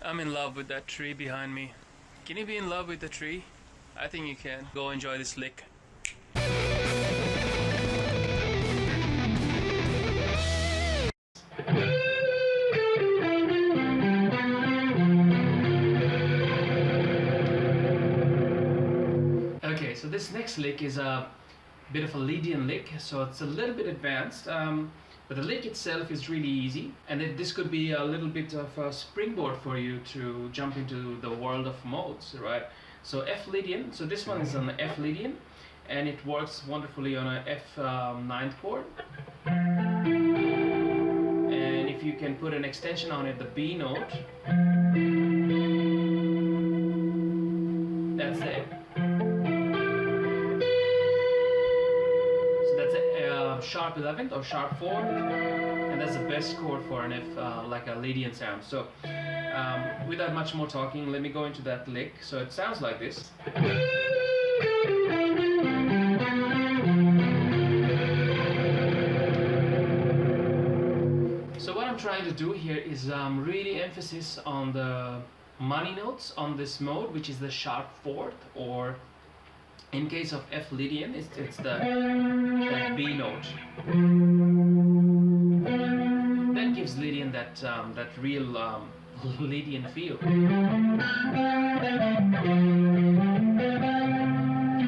I'm in love with that tree behind me. Can you be in love with the tree? I think you can. Go enjoy this lick. Okay, so this next lick is a bit of a Lydian lick, so it's a little bit advanced, but the lick itself is really easy, and this could be a little bit of a springboard for you to jump into the world of modes, right? So F Lydian, so this one is on the F Lydian, and it works wonderfully on a F9th chord. And if you can put an extension on it, the B note, that's it. Sharp 11th or sharp 4th, and that's the best chord for an F, like a Lydian sound. So without much more talking, let me go into that lick. So it sounds like this. So what I'm trying to do here is really emphasis on the money notes on this mode, which is the sharp 4th, or in case of F Lydian, it's that B note. That gives Lydian that real Lydian feel.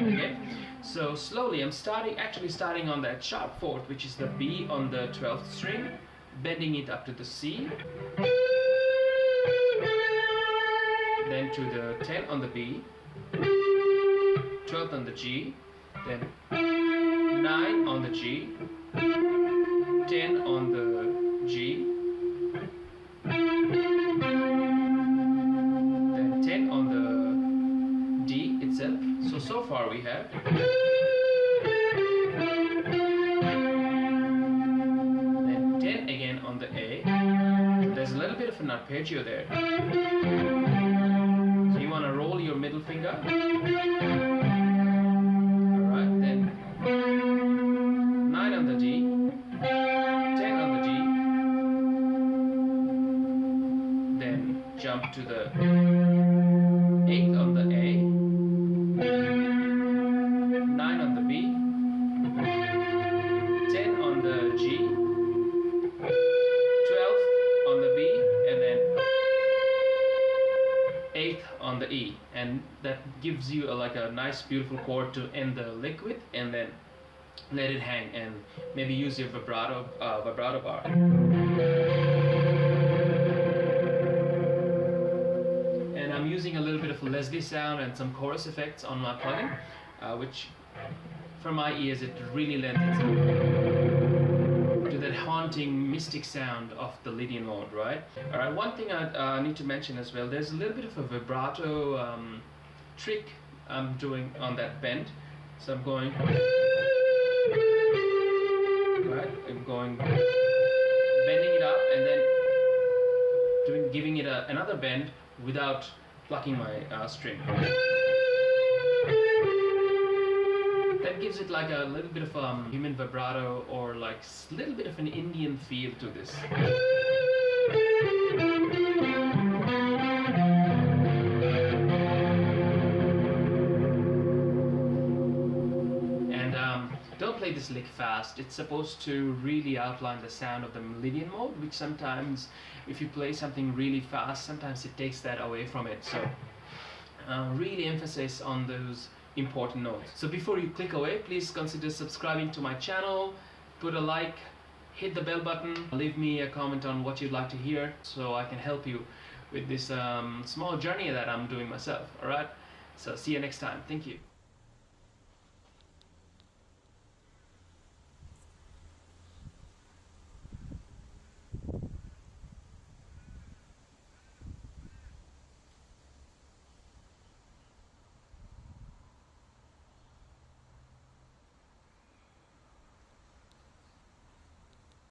Okay, so slowly I'm actually starting on that sharp 4th, which is the B on the 12th string, bending it up to the C, then to the 10 on the B, 12th on the G, then 9 on the G, 10 on the G, then 10 on the D itself. So far we have. Then 10 again on the A. There's a little bit of an arpeggio there. So you want to roll your middle finger. Jump to the 8th on the A, 9 on the B, 10 on the G, 12th on the B, and then 8th on the E, and that gives you like a nice beautiful chord to end the lick with, and then let it hang and maybe use your vibrato bar. Using a little bit of a Leslie sound and some chorus effects on my plugin, which for my ears it really lends itself to that haunting, mystic sound of the Lydian mode, right? Alright, one thing I need to mention as well, there's a little bit of a vibrato trick I'm doing on that bend. So I'm going, right? I'm going, bending it up, and then giving it another bend without plucking my string. That gives it like a little bit of human vibrato, or like a little bit of an Indian feel to this. And don't play this lick fast. It's supposed to really outline the sound of the Lydian mode, which sometimes if you play something really fast, sometimes it takes that away from it. So really emphasize on those important notes. So before you click away, please consider subscribing to my channel, put a like, hit the bell button, leave me a comment on what you'd like to hear so I can help you with this small journey that I'm doing myself. Alright, so see you next time. Thank you.